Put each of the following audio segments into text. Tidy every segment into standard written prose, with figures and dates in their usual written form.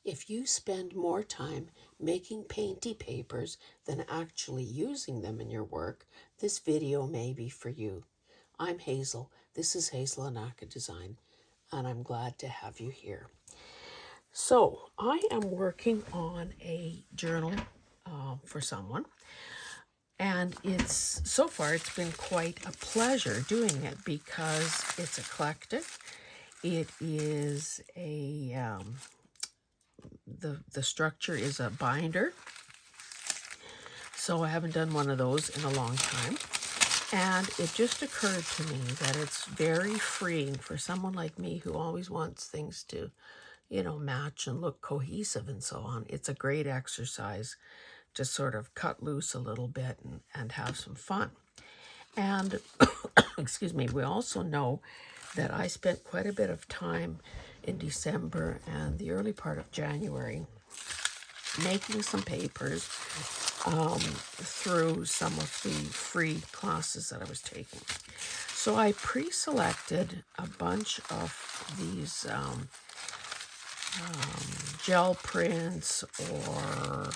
If you spend more time making painty papers than actually using them in your work, this video may be for you. I'm Hazel. This is Hazel Anaka Design, and I'm glad to have you here. So, I am working on a journal for someone, and so far it's been quite a pleasure doing it because it's eclectic. It is the structure is a binder, so I haven't done one of those in a long time. And it just occurred to me that it's very freeing for someone like me who always wants things to, match and look cohesive and so on. It's a great exercise to sort of cut loose a little bit and have some fun. And, excuse me, we also know that I spent quite a bit of time in December and the early part of January making some papers through some of the free classes that I was taking. So I pre-selected a bunch of these gel prints or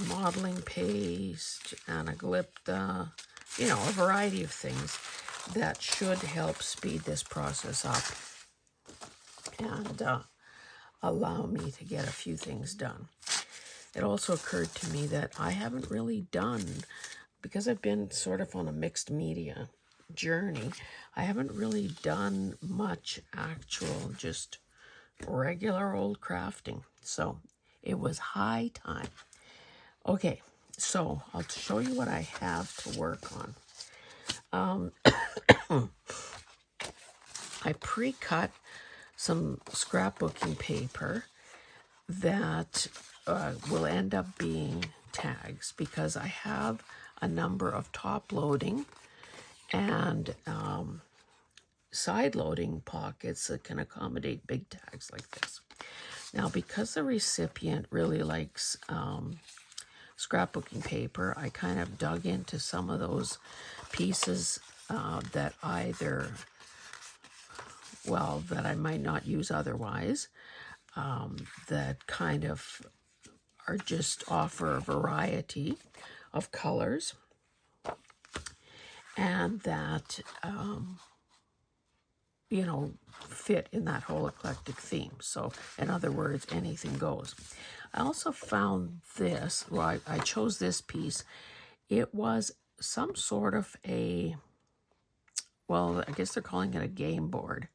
modeling paste, anaglypta, a variety of things that should help speed this process up and allow me to get a few things done. It also occurred to me that I haven't really done, because I've been sort of on a mixed media journey, I haven't really done much actual, just regular old crafting. So it was high time. Okay, so I'll show you what I have to work on. I pre-cut some scrapbooking paper that will end up being tags because I have a number of top-loading and side-loading pockets that can accommodate big tags like this. Now, because the recipient really likes scrapbooking paper, I kind of dug into some of those pieces that I might not use otherwise, that kind of are just offer a variety of colors and that, fit in that whole eclectic theme. So, in other words, anything goes. I also found this, I chose this piece. It was some sort of I guess they're calling it a game board.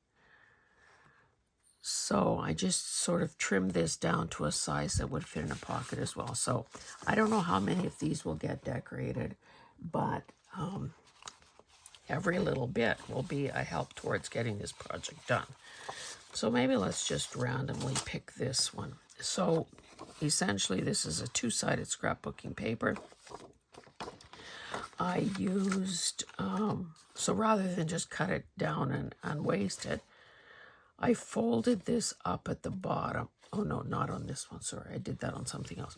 So I just sort of trimmed this down to a size that would fit in a pocket as well. So I don't know how many of these will get decorated, but every little bit will be a help towards getting this project done. So maybe let's just randomly pick this one. So essentially this is a two-sided scrapbooking paper. I used, so rather than just cut it down and waste it, I folded this up at the bottom. Oh no, not on this one, sorry. I did that on something else.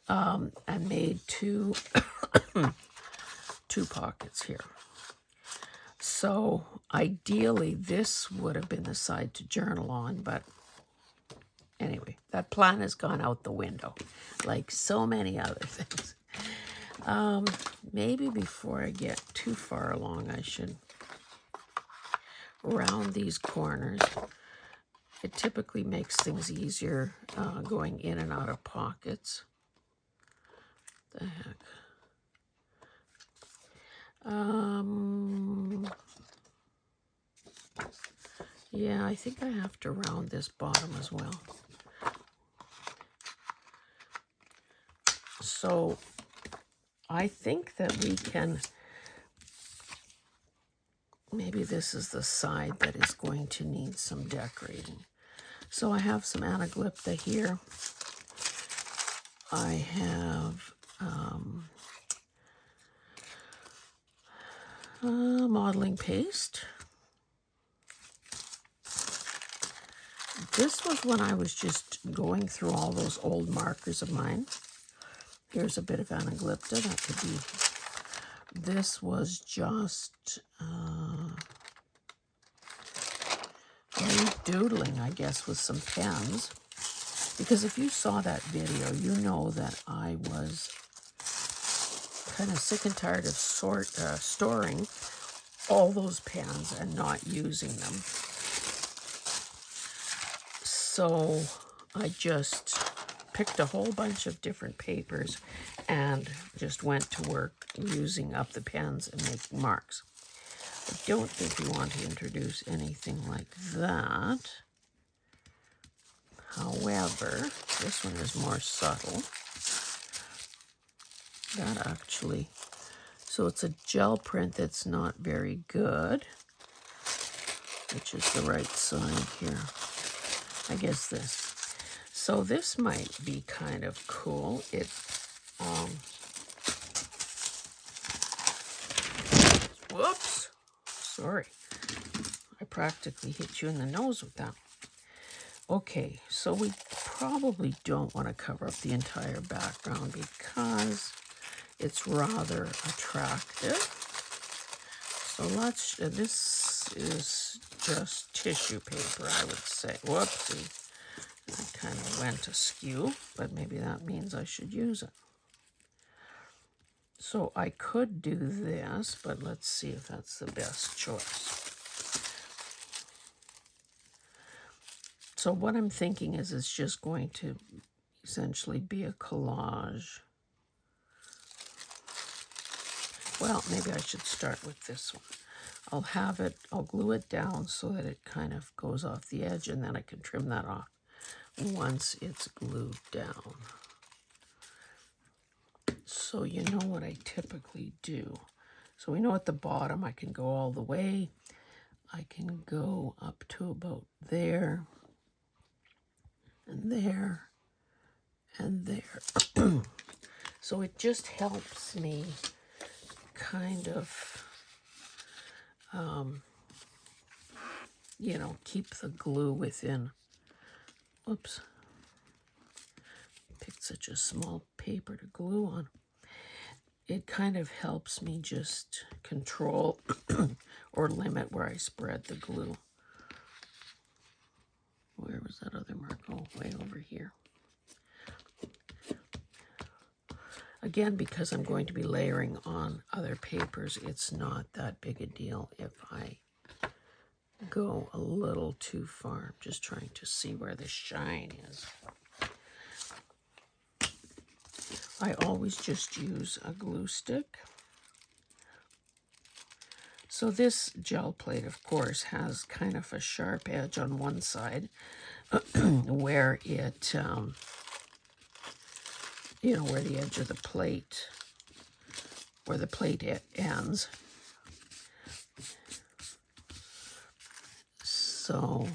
And made two pockets here. So ideally this would have been the side to journal on, but anyway, that plan has gone out the window, like so many other things. Maybe before I get too far along, I should round these corners. It typically makes things easier going in and out of pockets. The heck. Yeah, I think I have to round this bottom as well. So I think that we can, maybe this is the side that is going to need some decorating. So I have some anaglypta here. I have modeling paste. This was when I was just going through all those old markers of mine. Here's a bit of anaglypta. That could be, this was just doodling, I guess, with some pens. Because if you saw that video, you know that I was kind of sick and tired of storing all those pans and not using them. So I just picked a whole bunch of different papers and just went to work using up the pens and making marks. I don't think we want to introduce anything like that. However, this one is more subtle. That actually, so it's a gel print that's not very good. Which is the right side here? I guess this. So this might be kind of cool. It, whoops, sorry. I practically hit you in the nose with that. Okay, so we probably don't want to cover up the entire background because it's rather attractive. So let's, this is just tissue paper, I would say. Whoopsie. I kind of went askew, but maybe that means I should use it. So I could do this, but let's see if that's the best choice. So what I'm thinking is it's just going to essentially be a collage. Well, maybe I should start with this one. I'll glue it down so that it kind of goes off the edge, and then I can trim that off once it's glued down. So you know what I typically do. So we know at the bottom I can go all the way. I can go up to about there, and there, and there. So it just helps me kind of, you know, keep the glue within. Oops. Picked such a small paper to glue on. It kind of helps me just control or limit where I spread the glue. Where was that other mark? Oh, way over here. Again, because I'm going to be layering on other papers, it's not that big a deal if I go a little too far. I'm just trying to see where the shine is. I always just use a glue stick. So this gel plate, of course, has kind of a sharp edge on one side where it, you know, where the edge of the plate, where the plate ends. So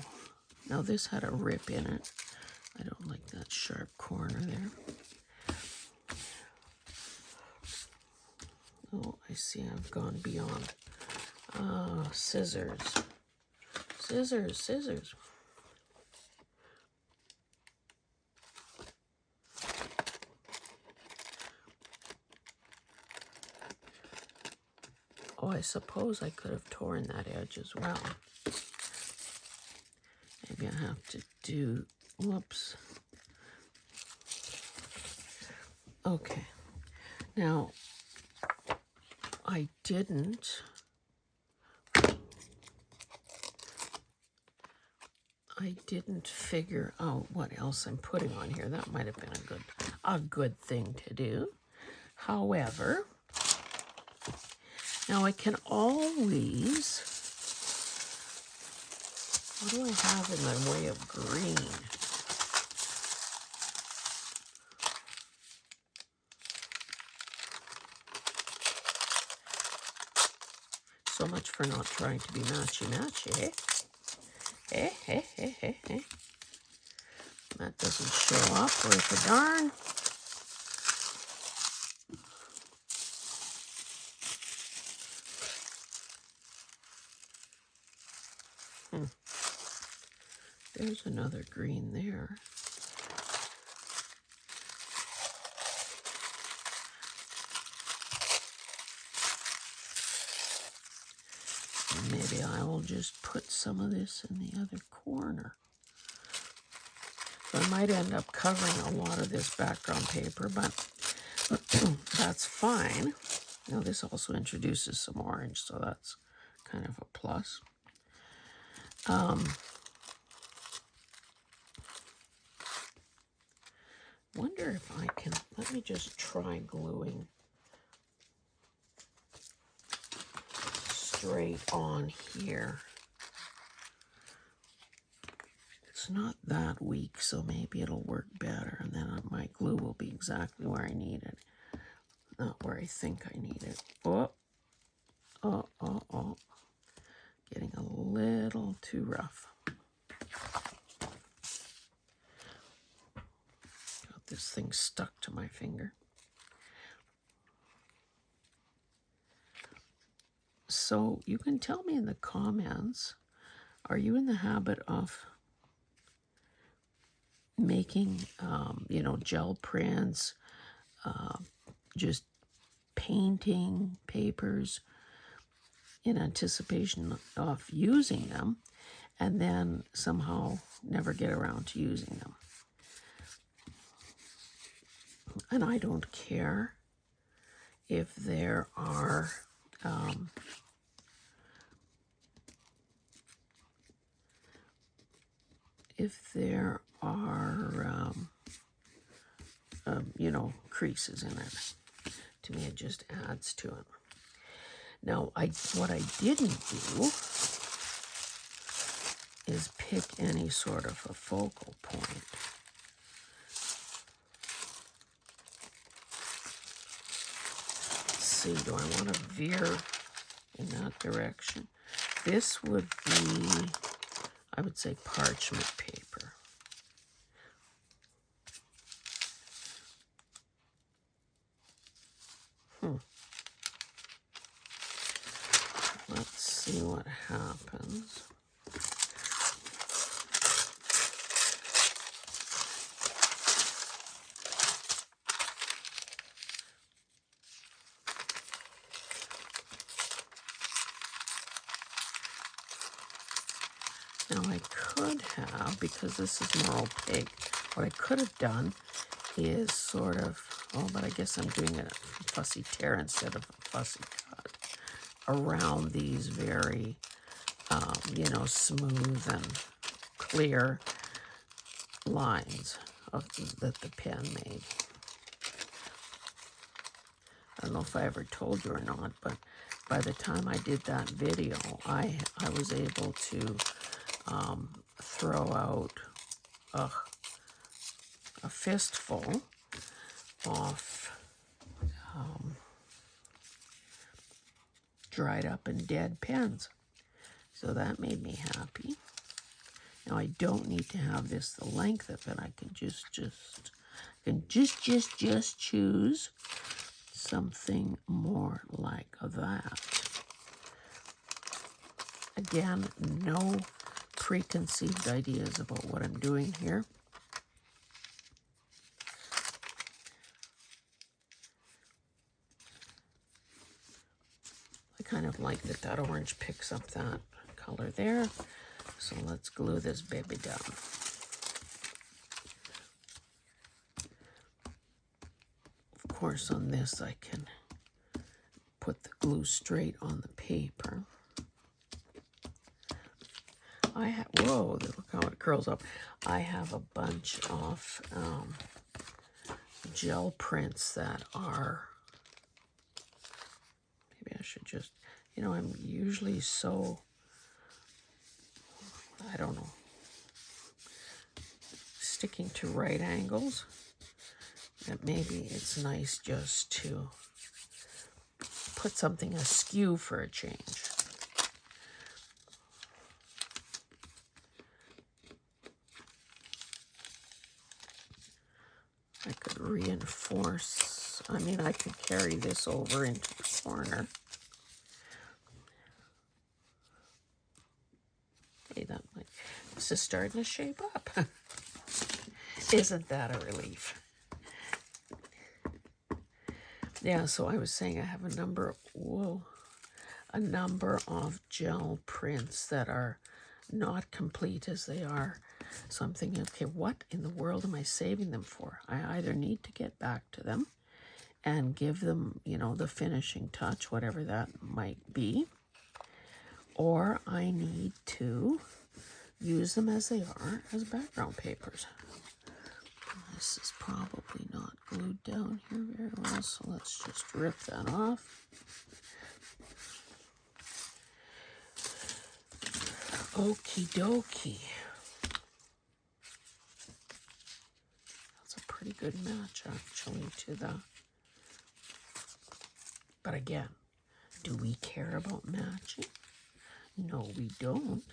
now this had a rip in it. I don't like that sharp corner there. Oh, I see I've gone beyond. Scissors. Scissors, scissors. Oh, I suppose I could have torn that edge as well. Maybe I have to do, whoops. Okay. Now, I didn't figure out what else I'm putting on here. That might have been a good thing to do. However, now I can always, what do I have in my way of green? So much for not trying to be matchy-matchy, eh? Eh, eh, eh, eh, eh. That doesn't show up worth a darn. There's another green there. Maybe I will just put some of this in the other corner. So I might end up covering a lot of this background paper, but that's fine. Now this also introduces some orange, so that's kind of a plus. Wonder if I can, let me just try gluing straight on here. It's not that weak, so maybe it'll work better, and then my glue will be exactly where I need it, not where I think I need it. Oh. Getting a little too rough. Got this thing stuck to my finger. So you can tell me in the comments, are you in the habit of making, gel prints, just painting papers in anticipation of using them, and then somehow never get around to using them? And I don't care if there are creases in it. To me, it just adds to it. Now, what I didn't do is pick any sort of a focal point. Let's see, do I want to veer in that direction? This would be, I would say, parchment paper. Let's see what happens. Now I could have, because this is more opaque, what I could have done is sort of, but I guess I'm doing a fussy tear instead of a fussy cut around these very, smooth and clear lines that the pen made. I don't know if I ever told you or not, but by the time I did that video, I was able to throw out a fistful of dried up and dead pens. So that made me happy. Now I don't need to have this the length of it. I can just choose something more like that. Again, no preconceived ideas about what I'm doing here. I kind of like that orange picks up that color there. So let's glue this baby down. Of course, on this I can put the glue straight on the paper. Whoa, look how it curls up. I have a bunch of gel prints that are, maybe I should just, I'm usually so, I don't know, sticking to right angles, that maybe it's nice just to put something askew for a change. I could reinforce, I could carry this over into the corner. Hey, this is starting to shape up. Isn't that a relief? Yeah, so I was saying I have a number of gel prints that are not complete as they are So I'm thinking, okay, what in the world am I saving them for? I either need to get back to them and give them, you know, the finishing touch, whatever that might be, or I need to use them as they are as background papers. This is probably not glued down here very well, so let's just rip that off. Okie dokie. That's a pretty good match, actually, to the... But again, do we care about matching? No, we don't.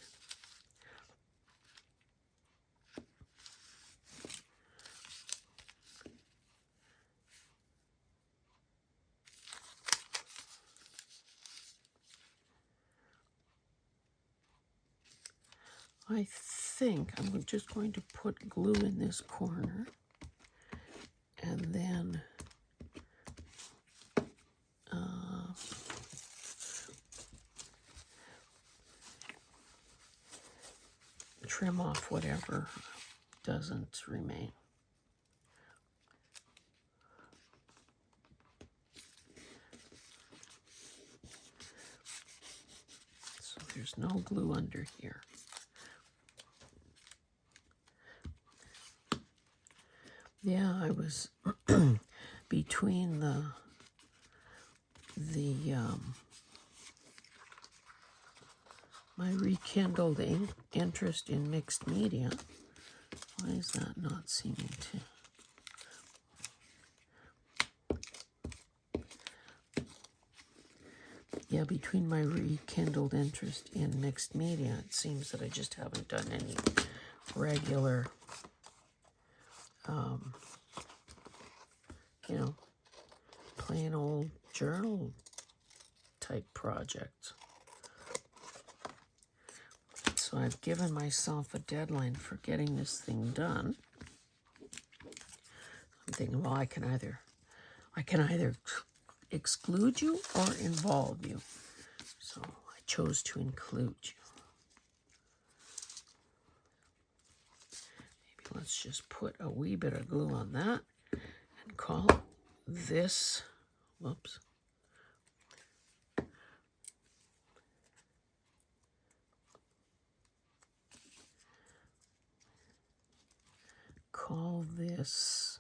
I think I'm just going to put glue in this corner and then trim off whatever doesn't remain. So there's no glue under here. Yeah, I was between the my rekindled interest in mixed media. Why is that not seeming to? Yeah, between my rekindled interest in mixed media, it seems that I just haven't done any regular, you know, plain old journal type projects. So I've given myself a deadline for getting this thing done. I'm thinking, well, I can either exclude you or involve you. So I chose to include you. Maybe let's just put a wee bit of glue on that and call this, whoops. Call this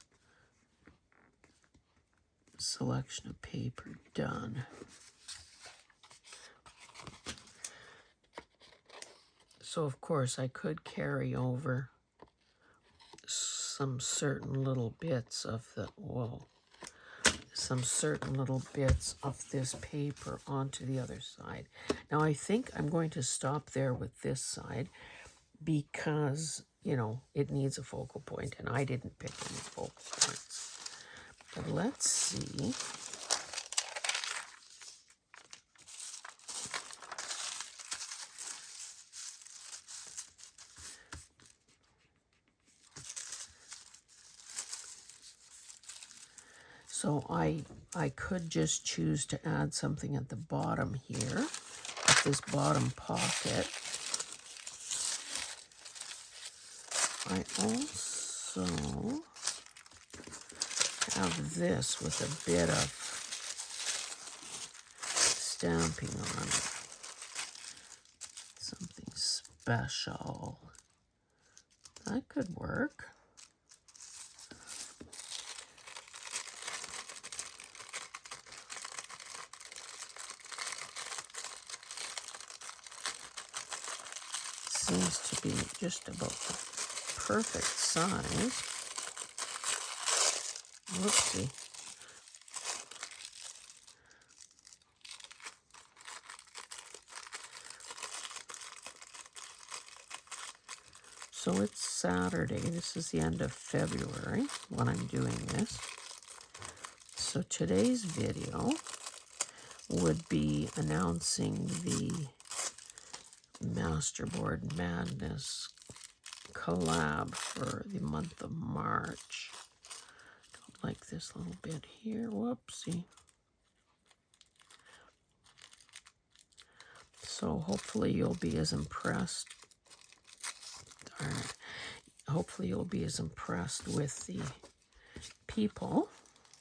selection of paper done. So of course I could carry over some certain little bits of the, some certain little bits of this paper onto the other side. Now I think I'm going to stop there with this side because, you know, it needs a focal point and I didn't pick any focal points. But let's see. So I could just choose to add something at the bottom here, at this bottom pocket. I also have this with a bit of stamping on it. Something special. That could work. Seems to be just about the perfect size. Whoopsie. So it's Saturday. This is the end of February when I'm doing this. So today's video would be announcing the Masterboard Madness collab for the month of March. Don't like this little bit here. Whoopsie. So hopefully you'll be as impressed. Darn it. hopefully you'll be as impressed with the people,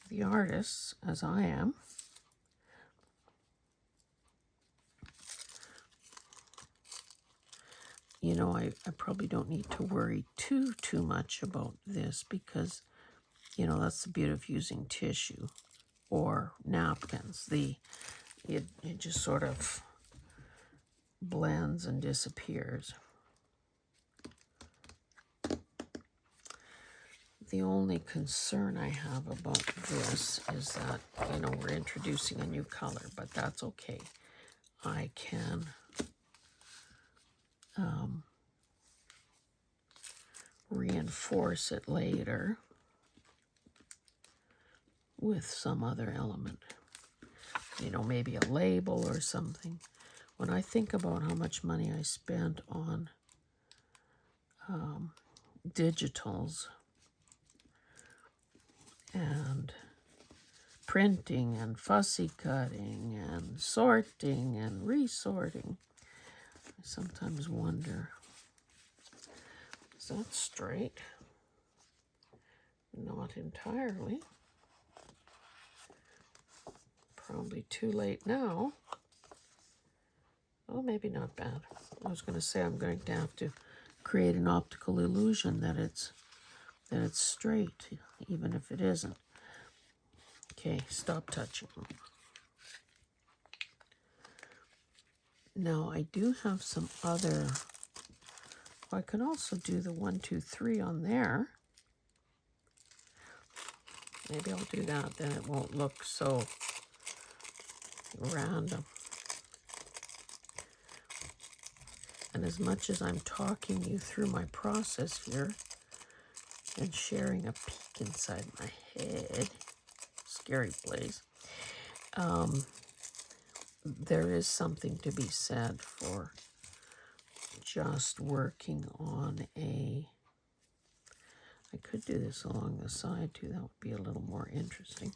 the artists, as I am. You know, I probably don't need to worry too much about this because, you know, that's the beauty of using tissue or napkins. It just sort of blends and disappears. The only concern I have about this is that, you know, we're introducing a new color, but that's okay. I can reinforce it later with some other element. You know, maybe a label or something. When I think about how much money I spent on digitals and printing and fussy cutting and sorting and resorting, I sometimes wonder, is that straight? Not entirely. Probably too late now. Oh, maybe not bad. I was going to say I'm going to have to create an optical illusion that it's straight, even if it isn't. Okay, stop touching. Now I do have some other. I can also do the 1, 2, 3 on there. Maybe I'll do that. Then it won't look so random. And as much as I'm talking you through my process here and sharing a peek inside my head, scary place, there is something to be said for just working on I could do this along the side too, that would be a little more interesting.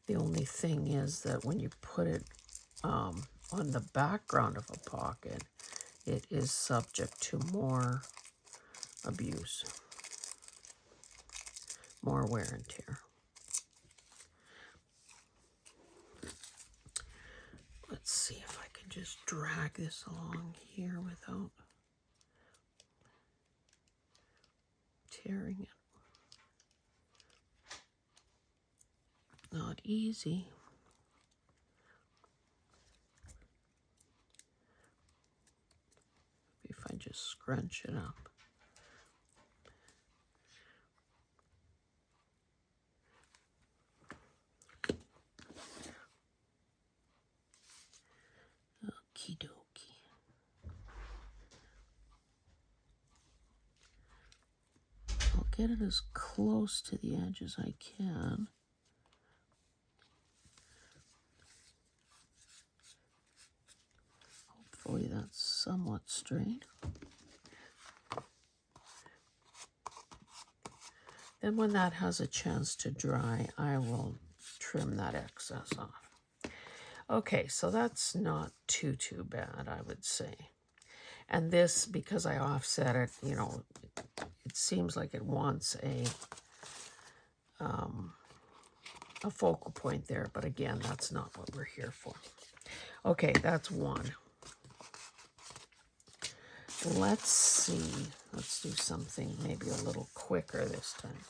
The only thing is that when you put it on the background of a pocket, it is subject to more abuse, more wear and tear. Let's see if I can just drag this along here without tearing it. Not easy. If I just scrunch it up. Okie dokie. I'll get it as close to the edge as I can. Hopefully that's somewhat straight. Then when that has a chance to dry, I will trim that excess off. Okay, so that's not too bad, I would say. And this, because I offset it, you know, it seems like it wants a focal point there, but again, that's not what we're here for. Okay, that's one. Let's see. Let's do something maybe a little quicker this time.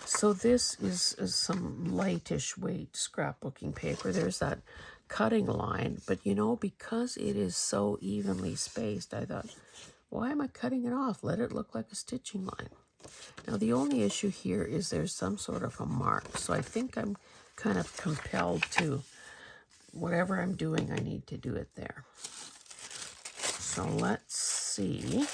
So this is some lightish weight scrapbooking paper. There's that cutting line, but you know, because it is so evenly spaced, I thought, why am I cutting it off? Let it look like a stitching line. Now the only issue here is there's some sort of a mark, so I think I'm kind of compelled to, whatever I'm doing, I need to do it there. So let's see.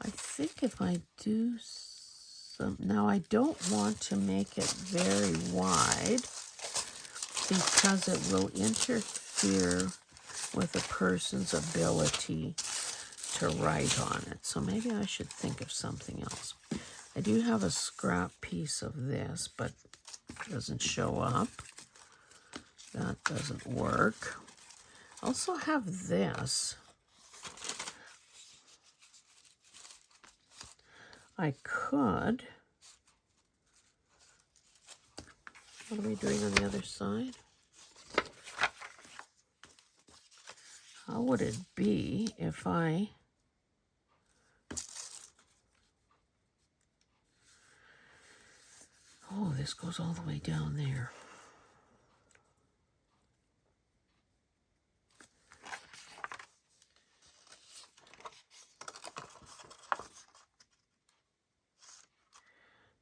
I think if I do some, now I don't want to make it very wide because it will interfere with a person's ability to write on it, so maybe I should think of something else. I do have a scrap piece of this, but it doesn't show up. That doesn't work. I also have this. I could. What are we doing on the other side? How would it be if I oh, this goes all the way down there.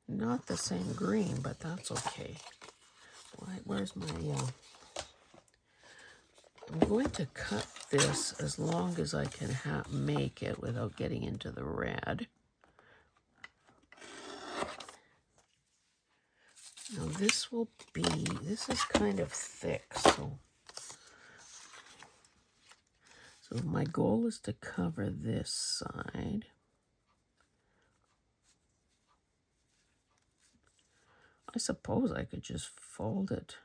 Not the same green, but that's okay. Where's my, I'm going to cut this as long as I can make it without getting into the red. Now this is kind of thick, so my goal is to cover this side. I suppose I could just fold it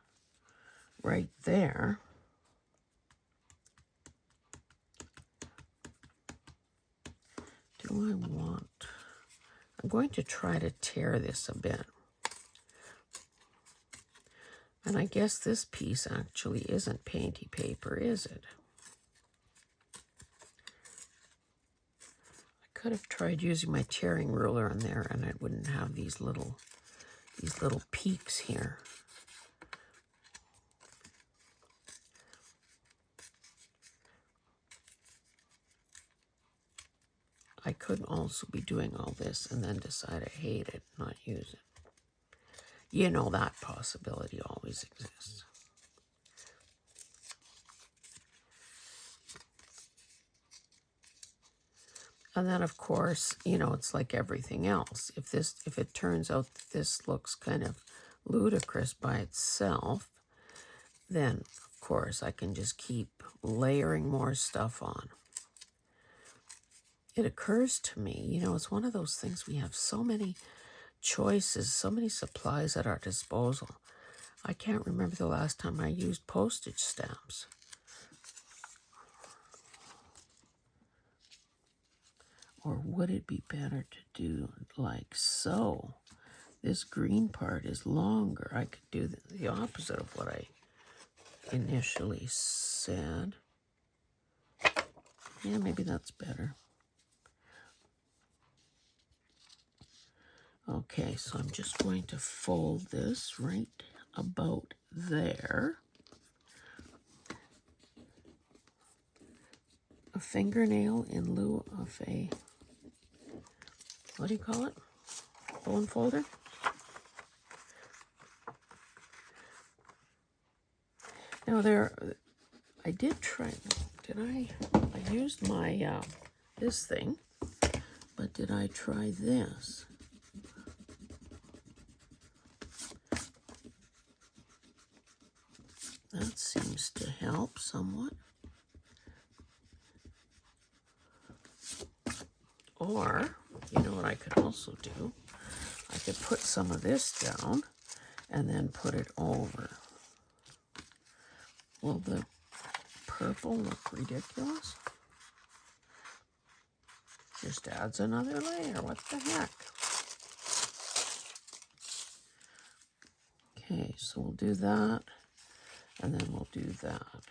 right there. Do I want... I'm going to try to tear this a bit. And I guess this piece actually isn't painty paper, is it? I could have tried using my tearing ruler on there and I wouldn't have these little peaks here. I could also be doing all this and then decide I hate it, not use it. You know, that possibility always exists. And then, of course, you know, it's like everything else. If it turns out that this looks kind of ludicrous by itself, then, of course, I can just keep layering more stuff on. It occurs to me, you know, it's one of those things, we have so many choices, so many supplies at our disposal. I can't remember the last time I used postage stamps. Or would it be better to do like so? This green part is longer. I could do the opposite of what I initially said. Yeah, maybe that's better. Okay, so I'm just going to fold this right about there. A fingernail in lieu of a, what do you call it? Bone folder? Now I did try, I used my, this thing, but did I try this? That seems to help somewhat. Or, you know what I could also do? I could put some of this down and then put it over. Will the purple look ridiculous? Just adds another layer. What the heck? Okay, so we'll do that. And then we'll do that.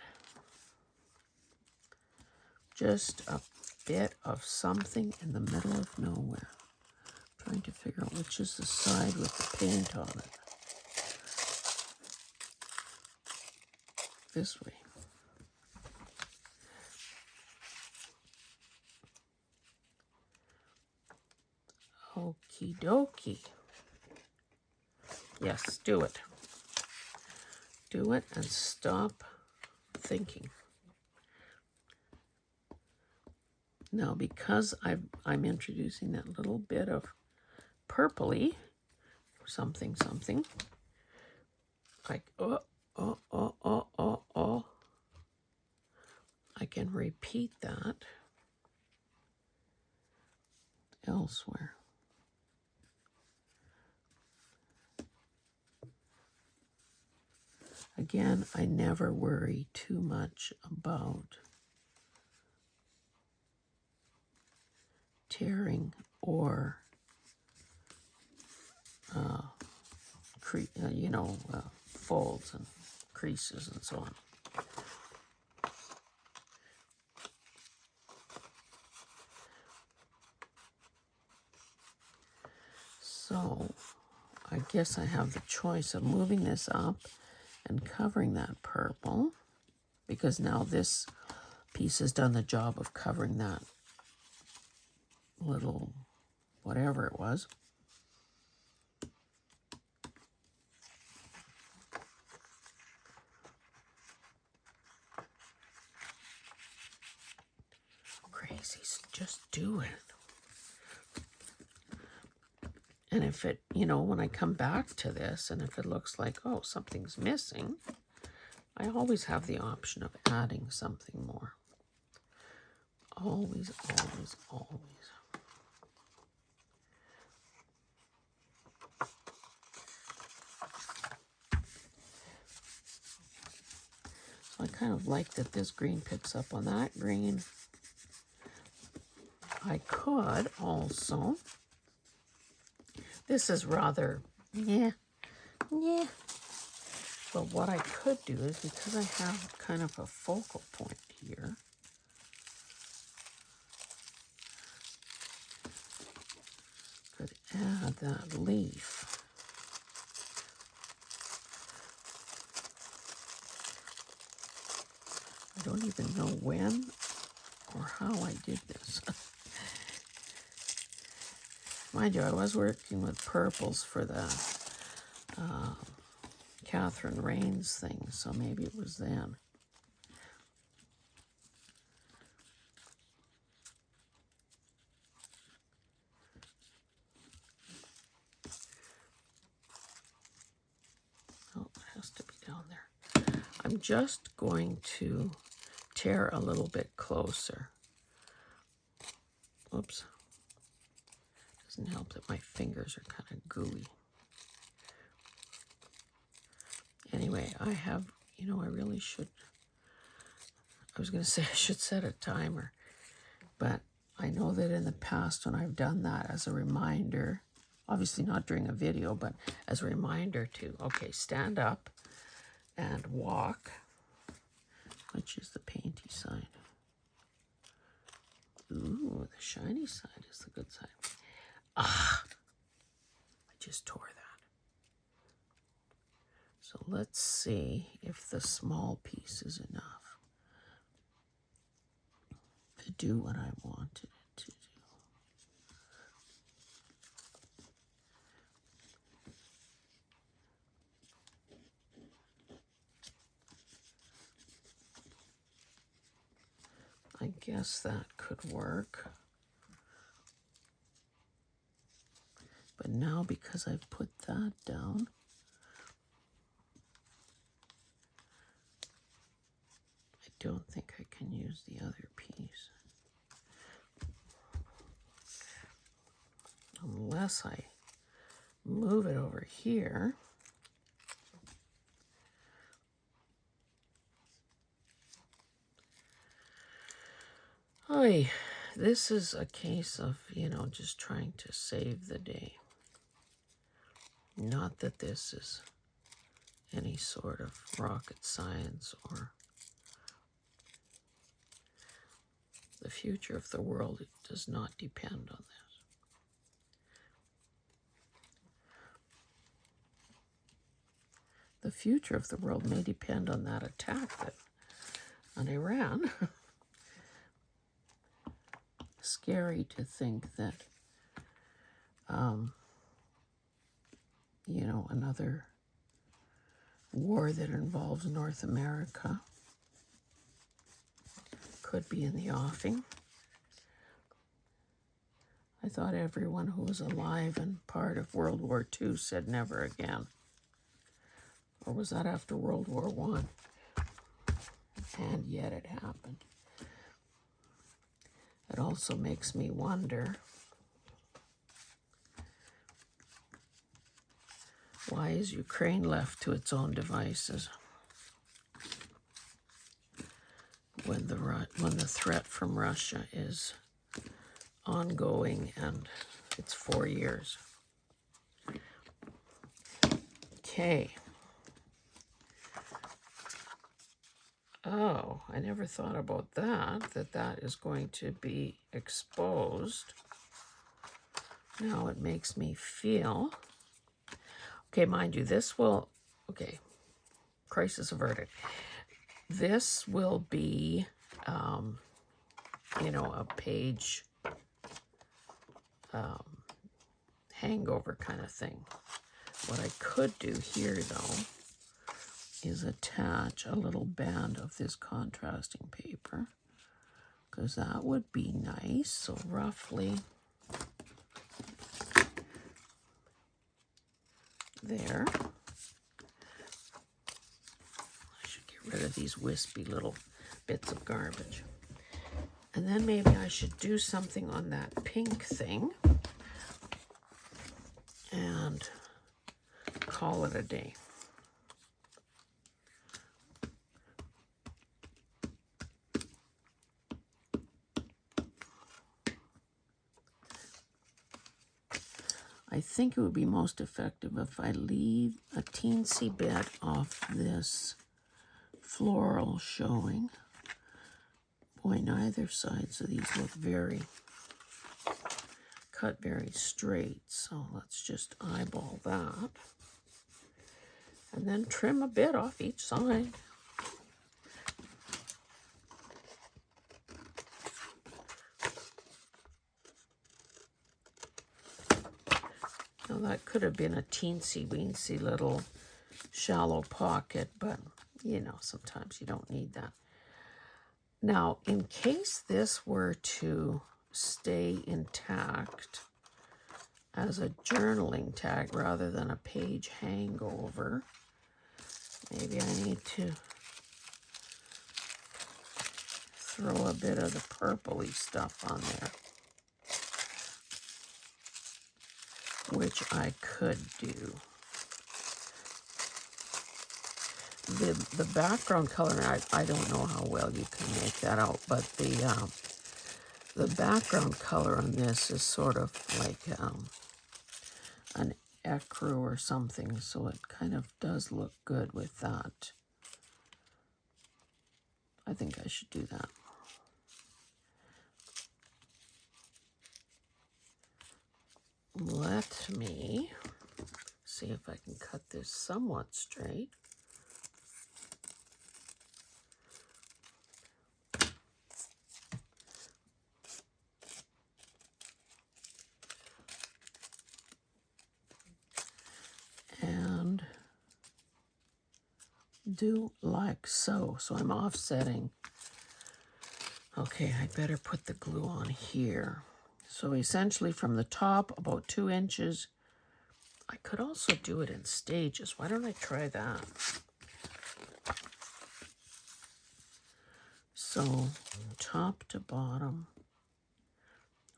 Just a bit of something in the middle of nowhere. I'm trying to figure out which is the side with the paint on it. This way. Okie dokie. Yes, do it. Do it and stop thinking. Now, because I'm introducing that little bit of purpley, something, like, I can repeat that. elsewhere. Again, I never worry too much about tearing or folds and creases and so on. So I guess I have the choice of moving this up and covering that purple, because now this piece has done the job of covering that little whatever it was. Crazy, just do it. And if it, when I come back to this and if it looks like, oh, something's missing, I always have the option of adding something more. Always, always, always. So I kind of like that this green picks up on that green. I could also, this is rather, yeah. But what I could do is, because I have kind of a focal point here, could add that leaf. I don't even know when or how I did this. Mind you, I was working with purples for the Catherine Rains thing, so maybe it was then. Oh, it has to be down there. I'm just going to tear a little bit closer. Oops. Doesn't help that my fingers are kind of gooey. Anyway, I have, I really should, I was going to say I should set a timer, but I know that in the past when I've done that as a reminder, obviously not during a video, but as a reminder to, okay, stand up and walk, which is the painty side. Ooh, the shiny side is the good side. Ah, I just tore that. So let's see if the small piece is enough to do what I wanted it to do. I guess that could work. But now, because I've put that down, I don't think I can use the other piece. Unless I move it over here. Oy, this is a case of, just trying to save the day. Not that this is any sort of rocket science or the future of the world. It does not depend on this. The future of the world may depend on that attack on Iran. Scary to think that, another war that involves North America could be in the offing. I thought everyone who was alive and part of World War II said never again. Or was that after World War I? And yet it happened. It also makes me wonder Why is Ukraine left to its own devices when the threat from Russia is ongoing and it's 4 years? Okay. Oh, I never thought about that is going to be exposed. Now it makes me feel, okay, mind you, this will, okay, crisis averted. This will be, a page hangover kind of thing. What I could do here, though, is attach a little band of this contrasting paper, because that would be nice. So roughly there. I should get rid of these wispy little bits of garbage. And then maybe I should do something on that pink thing and call it a day. I think it would be most effective if I leave a teensy bit of this floral showing. Boy, neither sides of these look cut very straight. So let's just eyeball that. And then trim a bit off each side. Now that could have been a teensy-weensy little shallow pocket, but sometimes you don't need that. Now, in case this were to stay intact as a journaling tag rather than a page hangover, maybe I need to throw a bit of the purpley stuff on there, which I could do. The background color, I don't know how well you can make that out, but the background color on this is sort of like an ecru or something, so it kind of does look good with that. I think I should do that. Let me see if I can cut this somewhat straight. And do like so. So I'm offsetting. Okay, I better put the glue on here. So essentially from the top, about 2 inches. I could also do it in stages. Why don't I try that? So top to bottom,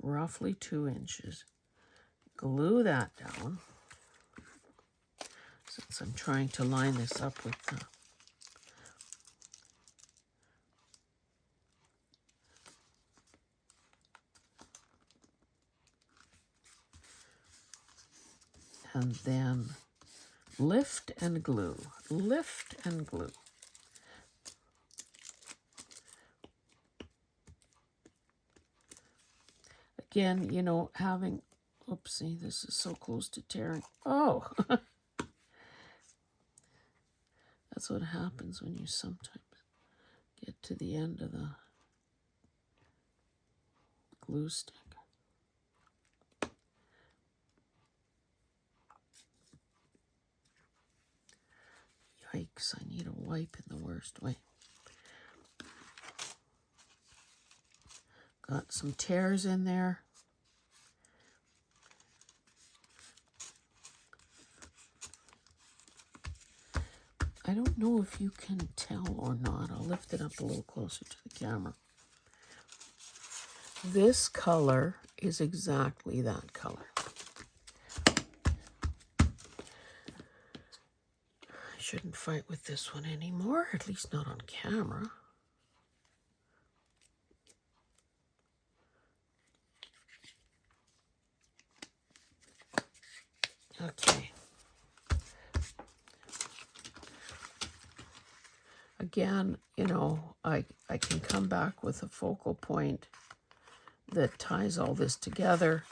roughly 2 inches. Glue that down. Since I'm trying to line this up with the and then lift and glue, lift and glue. Again, having, oopsie, this is so close to tearing. Oh, that's what happens when you sometimes get to the end of the glue stick. Yikes, I need a wipe in the worst way. Got some tears in there. I don't know if you can tell or not. I'll lift it up a little closer to the camera. This color is exactly that color. shouldn't fight with this one anymore, at least not on camera. Okay. Again, you know, I can come back with a focal point that ties all this together.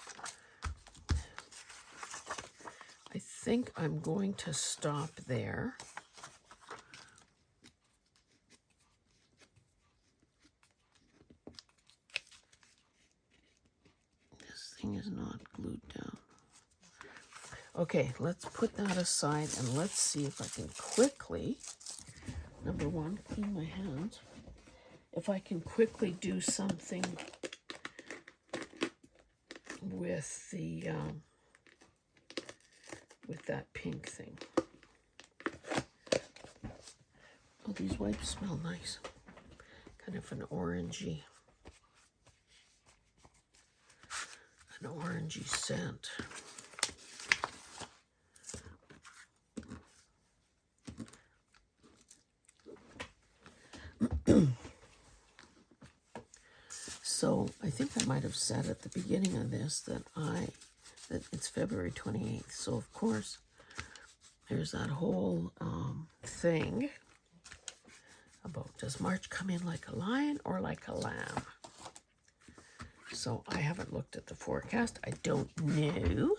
I think I'm going to stop there. This thing is not glued down. Okay, let's put that aside and let's see if I can quickly, number one, clean my hands. If I can quickly do something with the with that pink thing. Oh, these wipes smell nice. Kind of an orangey scent. So I think I might have said at the beginning of this that it's February 28th. So of course there's that whole thing about, does March come in like a lion or like a lamb? So I haven't looked at the forecast. I don't know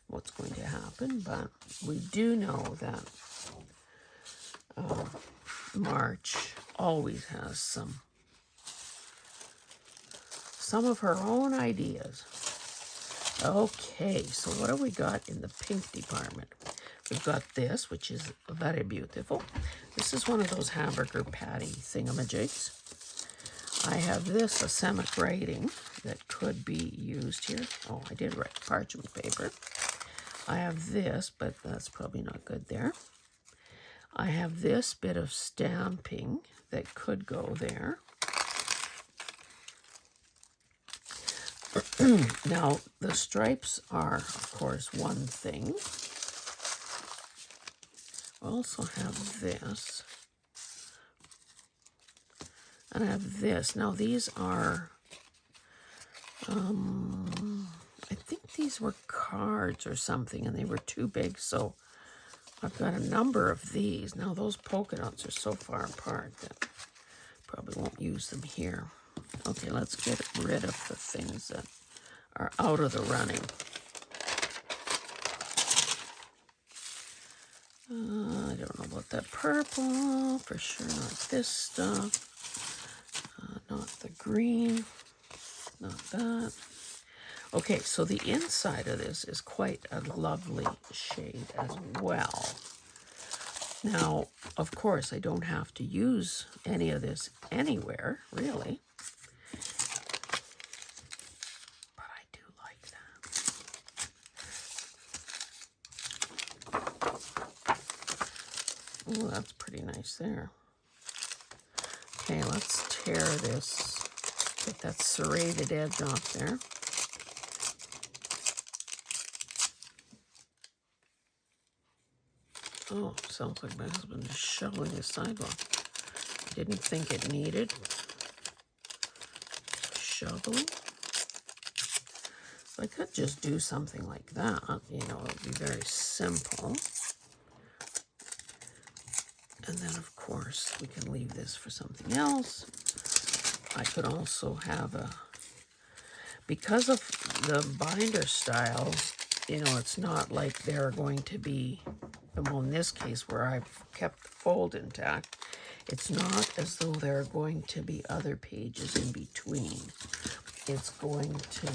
what's going to happen, but we do know that March always has some of her own ideas. Okay, so what have we got in the pink department? We've got this, which is very beautiful. This is one of those hamburger patty thingamajigs. I have this, a semic writing that could be used here. Oh, I did write parchment paper. I have this, but that's probably not good there. I have this bit of stamping that could go there. Now, the stripes are, of course, one thing. I also have this. And I have this. Now, these are, I think these were cards or something, and they were too big, so I've got a number of these. Now, those polka dots are so far apart that probably won't use them here. Okay, let's get rid of the things that are out of the running. I don't know about that purple. For sure not this stuff. Not the green. Not that. Okay, so the inside of this is quite a lovely shade as well. Now, of course, I don't have to use any of this anywhere, really. But I do like that. Oh, that's pretty nice there. Okay, let's tear this, get that serrated edge off there. Oh, sounds like my husband is shoveling the sidewalk. Didn't think it needed shoveling. So I could just do something like that, you know, it would be very simple. And then, of course, we can leave this for something else. I could also have a, because of the binder style, you know, it's not like they're going to be, well, in this case where I've kept the fold intact, it's not as though there are going to be other pages in between. It's going to,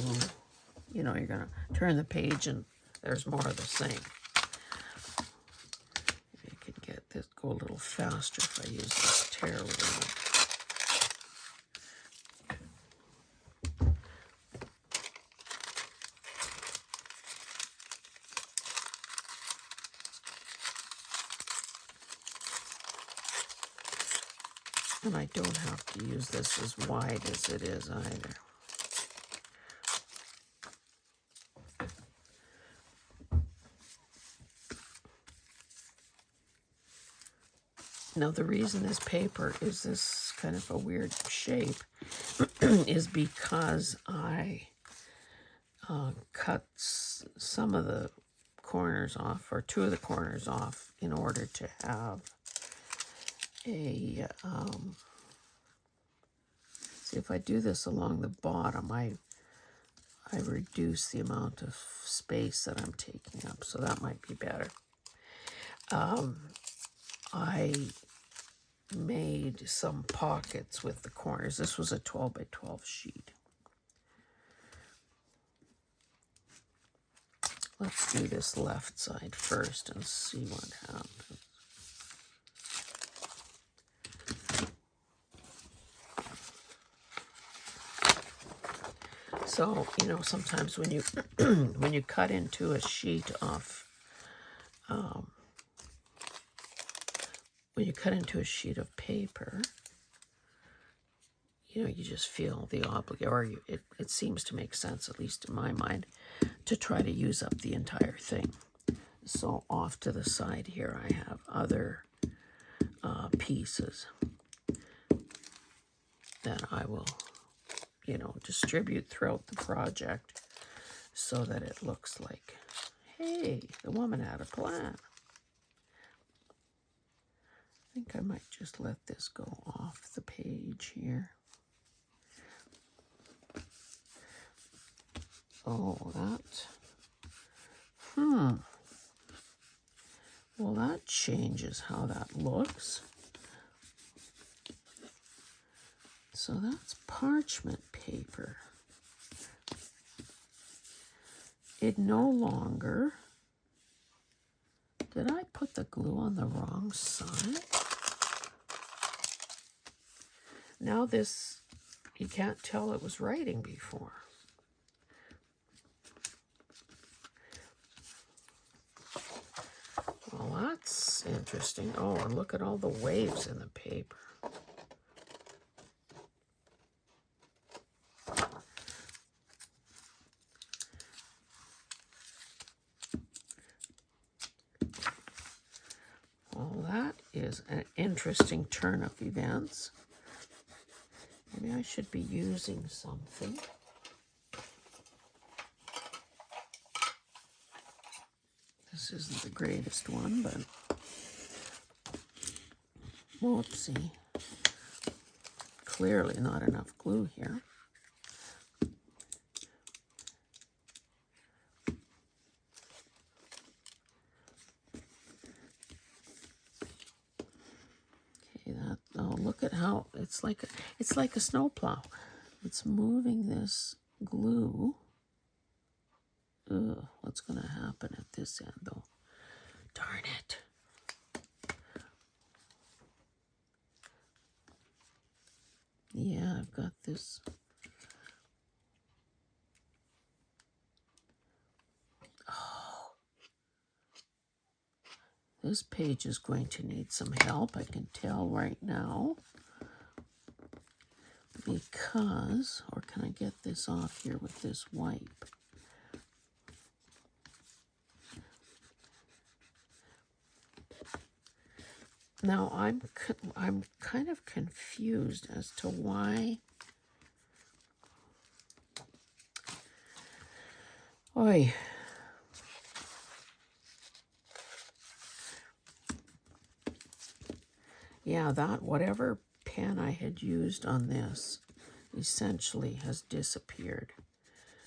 you know, you're going to turn the page and there's more of the same. Maybe I could get this, go a little faster if I use this tear wheel. And I don't have to use this as wide as it is either. Now, the reason this paper is this kind of a weird shape is because I cut some of the corners off, or two of the corners off, in order to have a, see, if I do this along the bottom, I reduce the amount of space that I'm taking up, so that might be better. I made some pockets with the corners. This was a 12 by 12 sheet. Let's do this left side first and see what happens. So, you know, sometimes when you when you cut into a sheet of when you cut into a sheet of paper, you know, you just feel the obligation, or it seems to make sense, at least in my mind, to try to use up the entire thing. So off to the side here, I have other pieces that I will, you know, distribute throughout the project so that it looks like, hey, the woman had a plan. I think I might just let this go off the page here. Oh, that, well, that changes how that looks. So that's parchment paper. It no longer, did I put the glue on the wrong side? Now this, you can't tell it was writing before. Well, that's interesting. Oh, and look at all the waves in the paper. Well, that is an interesting turn of events. Maybe I should be using something. This isn't the greatest one, but whoopsie. Clearly not enough glue here. Okay, that, oh, look at how it's like a snowplow. It's moving this glue. Ugh, what's going to happen at this end, though? Darn it. Yeah, I've got this. Oh. This page is going to need some help, I can tell right now. Because, or can I get this off here with this wipe? Now, I'm kind of confused as to why. Oy. Yeah, that whatever pen I had used on this essentially has disappeared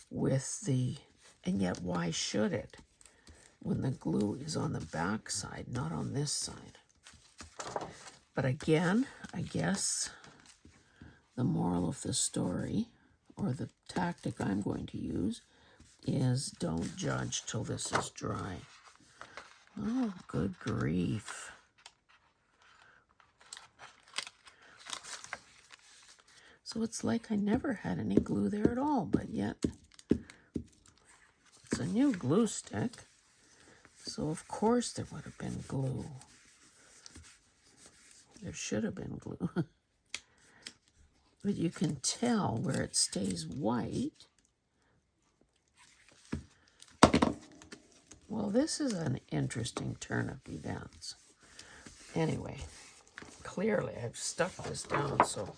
with the, and yet why should it when the glue is on the back side, not on this side? But again, I guess the moral of the story, or the tactic I'm going to use, is don't judge till this is dry. Oh, good grief. So it's like I never had any glue there at all, but yet it's a new glue stick. So of course there would have been glue. There should have been glue. But you can tell where it stays white. Well, this is an interesting turn of events. Anyway, clearly I've stuck this down, so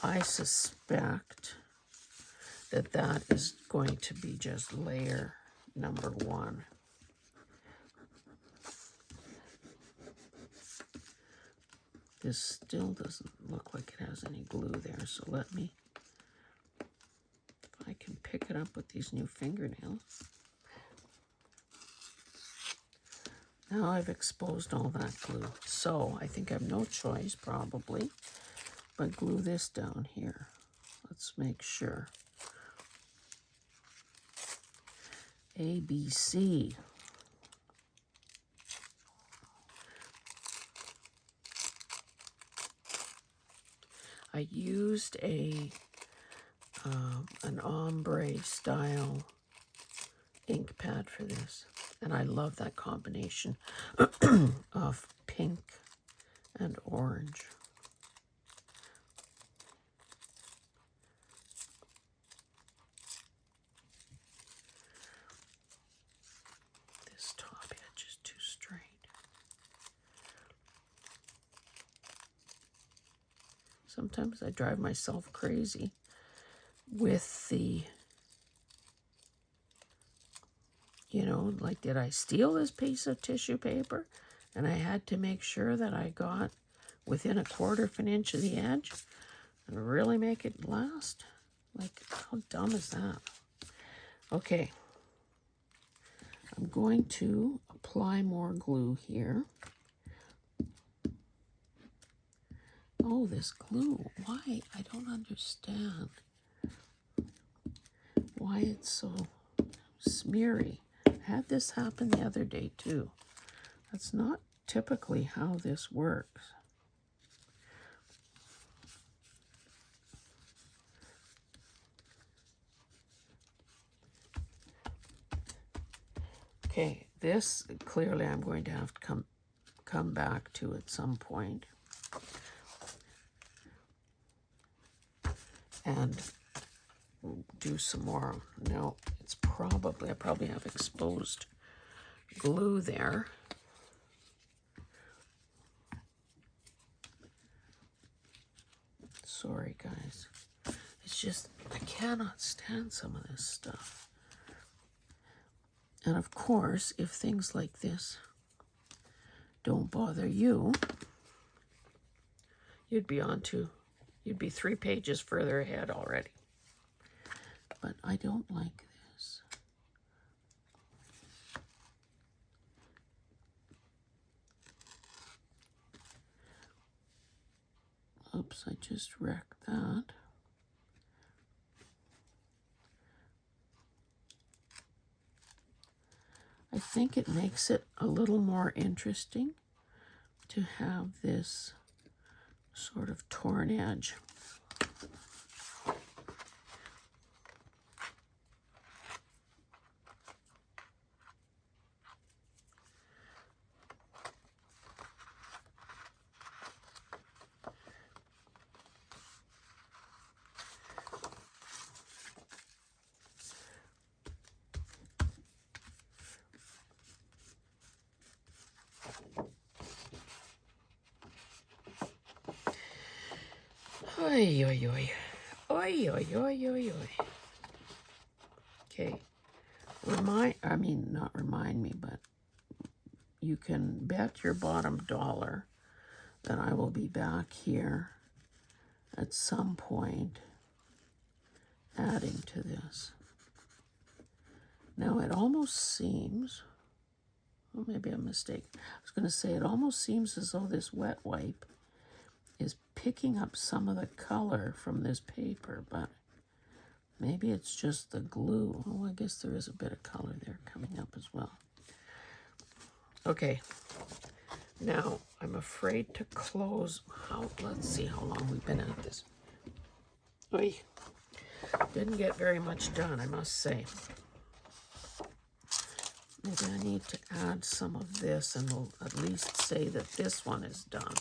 I suspect that that is going to be just layer number 1. This still doesn't look like it has any glue there, so let me, if I can pick it up with these new fingernails. Now I've exposed all that glue, so I think I have no choice probably but glue this down here. Let's make sure. ABC. I used an ombre style ink pad for this, and I love that combination of pink and orange. This top edge is too straight. Sometimes I drive myself crazy with the, you know, like, did I steal this piece of tissue paper? And I had to make sure that I got within 1/4 of an inch of the edge and really make it last. Like, how dumb is that? Okay. I'm going to apply more glue here. Oh, this glue, why? I don't understand why it's so smeary. I had this happen the other day too. That's not typically how this works. Okay, this clearly I'm going to have to come back to at some point. And do some more. No, it's probably, I probably have exposed glue there. Sorry, guys. It's just, I cannot stand some of this stuff. And of course, if things like this don't bother you, you'd be 3 pages further ahead already. But I don't like this. Oops, I just wrecked that. I think it makes it a little more interesting to have this sort of torn edge. Oi, oi, oi. Oi, oi, oi, oi, oi. Okay. Not remind me, but you can bet your bottom dollar that I will be back here at some point adding to this. Now, it almost seems, well, maybe I'm mistaken. I was going to say, it almost seems as though this wet wipe is picking up some of the color from this paper, but maybe it's just the glue. Oh, I guess there is a bit of color there coming up as well. Okay, now I'm afraid to close. Let's see how long we've been at this. Oy, didn't get very much done, I must say. Maybe I need to add some of this, and we'll at least say that this one is done.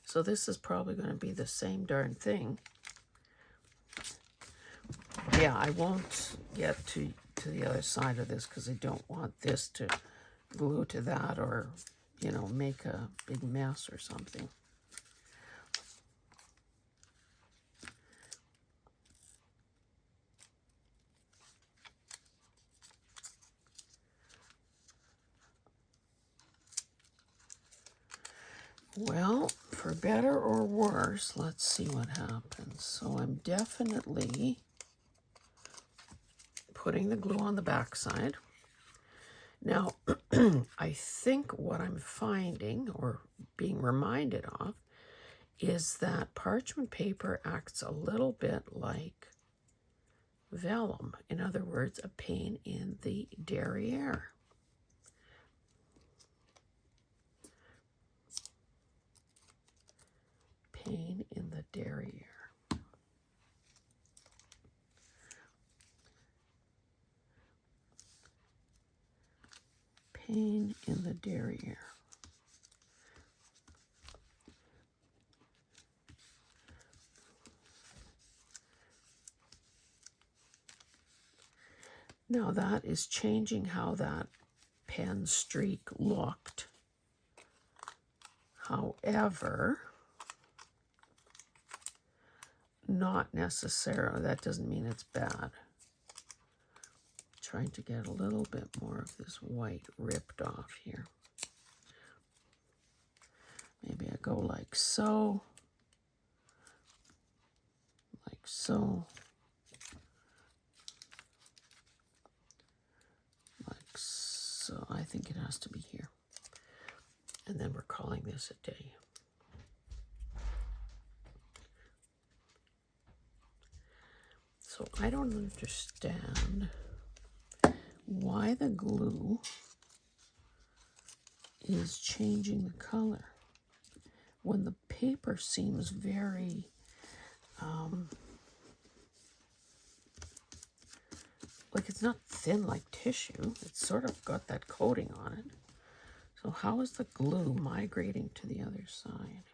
So this is probably going to be the same darn thing. Yeah, I won't get to the other side of this because I don't want this to glue to that or you know, make a big mess or something. Well, for better or worse, let's see what happens. So I'm definitely putting the glue on the back side. Now, I think what I'm finding or being reminded of is that parchment paper acts a little bit like vellum. In other words, a pain in the derriere. Pain in the derriere. Pain in the derriere. Now that is changing how that pen streak looked. However, not necessarily, that doesn't mean it's bad. Trying to get a little bit more of this white ripped off here. Maybe I go like so, like so, like so. I think it has to be here. And then we're calling this a day. So I don't understand why the glue is changing the color when the paper seems very like it's not thin like tissue. It's sort of got that coating on it. So how is the glue migrating to the other side?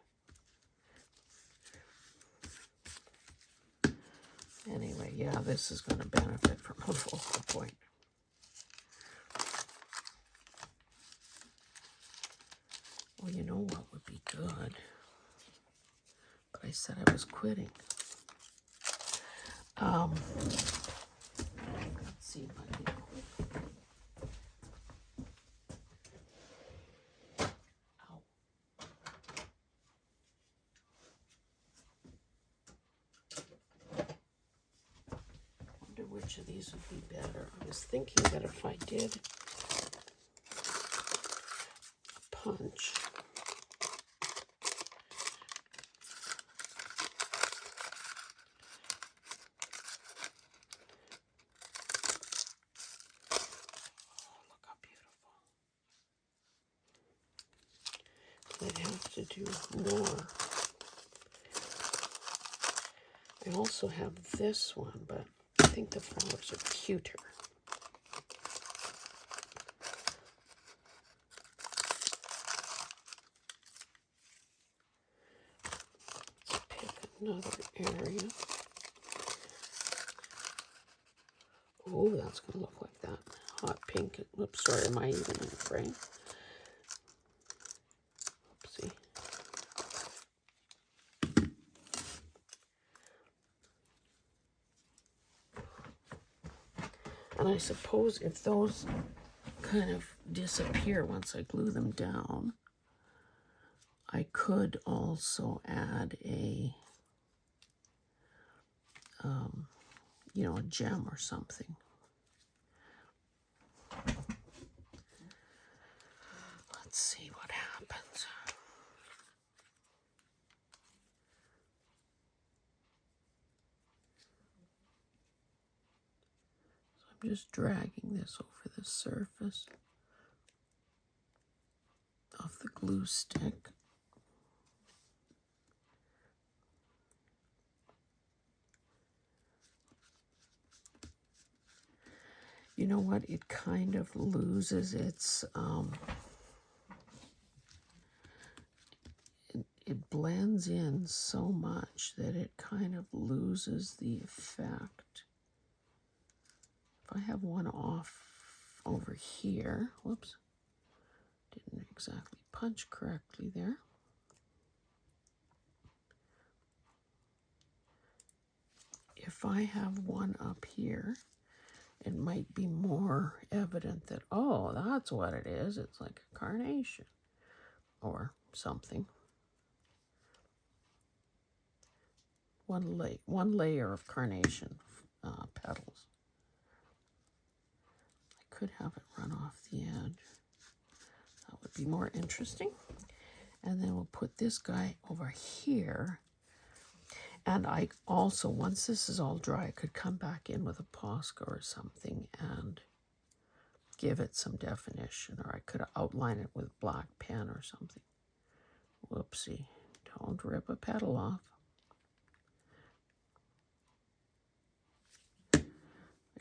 Anyway, yeah, this is going to benefit from a focal point. Well, you know what would be good? But I said I was quitting. Let's see if I can quit. Ow. Wonder which of these would be better. I was thinking that if I did a punch, I'd have to do more. I also have this one, but I think the flowers are cuter. Let's pick another area. Oh, that's going to look like that. Hot pink. Oops, sorry, am I even in the frame? Oopsie. And I suppose if those kind of disappear once I glue them down, I could also add a, you know, a gem or something. Let's see what happens. So I'm just dragging this over the surface of the glue stick. You know what? It kind of loses its, it blends in so much that it kind of loses the effect. If I have one off over here, whoops, Didn't exactly punch correctly there. If I have one up here, it might be more evident that, oh, that's what it is. It's like a carnation or something. One layer of carnation petals. I could have it run off the edge. That would be more interesting. And then we'll put this guy over here. And I also, once this is all dry, I could come back in with a Posca or something and give it some definition, or I could outline it with black pen or something. Whoopsie. Don't rip a petal off. I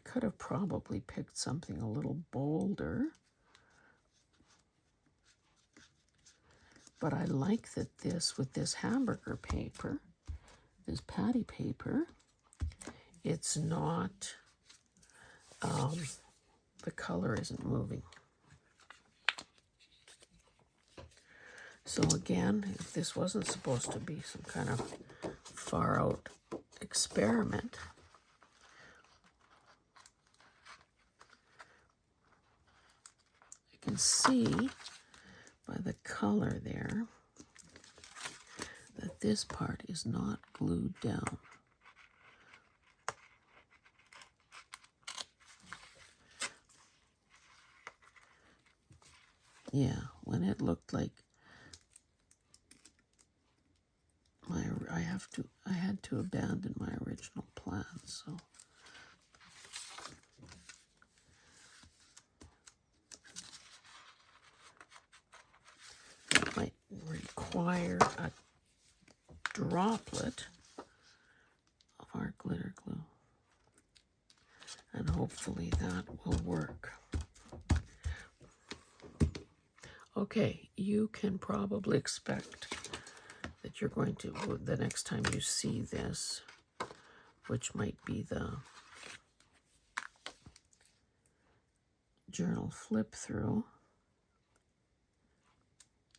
could have probably picked something a little bolder. But I like that this, with this hamburger paper, this patty paper, it's not, the color isn't moving. So again, if this wasn't supposed to be some kind of far out experiment, you can see by the color there that this part is not glued down. Yeah, when it looked like I had to abandon my original plan, so it might require a droplet of our glitter glue, and hopefully that will work. Okay, you can probably expect that you're going to, the next time you see this, which might be the journal flip through,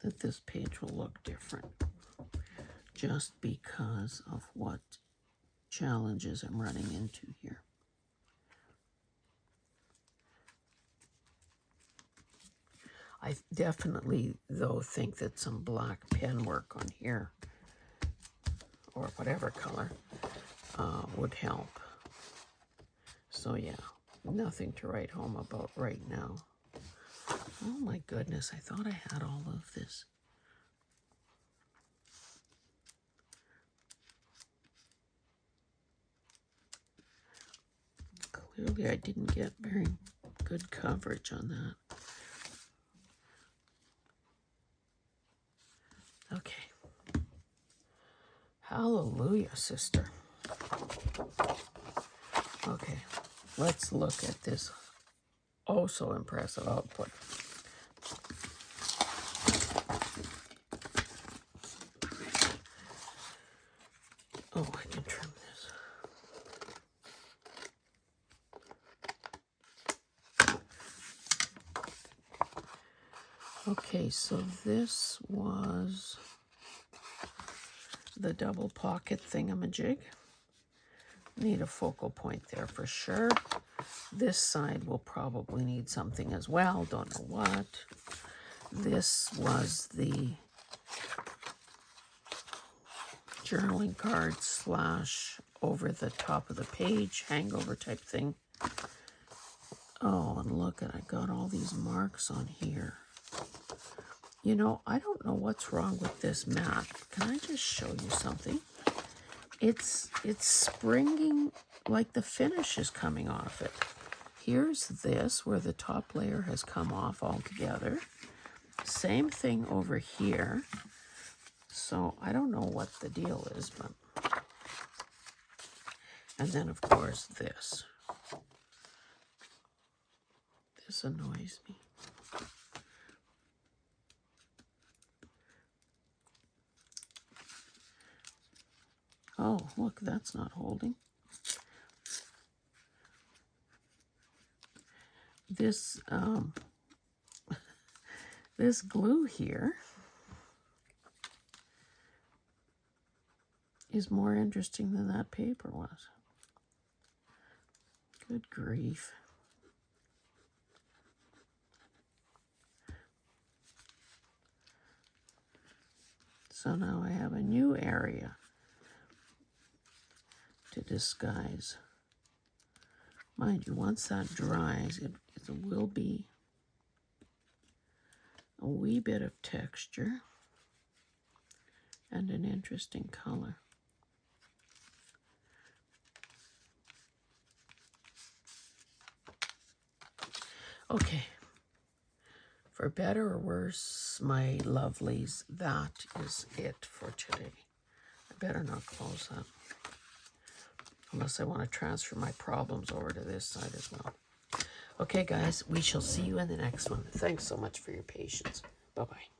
that this page will look different, just because of what challenges I'm running into here. I definitely, though, think that some black pen work on here, or whatever color, would help. So yeah, nothing to write home about right now. Oh my goodness, I thought I had all of this. Clearly I didn't get very good coverage on that. Okay. Hallelujah, sister. Okay, let's look at this oh so impressive output. Oh, I can trim this. Okay, so this was the double pocket thingamajig. Need a focal point there for sure. This side will probably need something as well, don't know what. This was the journaling card slash over the top of the page hangover type thing. Oh, and look at, I got all these marks on here. You know, I don't know what's wrong with this mat. Can I just show you something? It's springing, like the finish is coming off it. Here's this, where the top layer has come off altogether. Same thing over here. So I don't know what the deal is, but... And then, of course, this. This annoys me. Oh, look, that's not holding. This This glue here is more interesting than that paper was. Good grief. So now I have a new area to disguise. Mind you, once that dries, it will be a wee bit of texture and an interesting color. Okay, for better or worse, my lovelies, that is it for today. I better not close up, unless I want to transfer my problems over to this side as well. Okay, guys, we shall see you in the next one. Thanks so much for your patience. Bye-bye.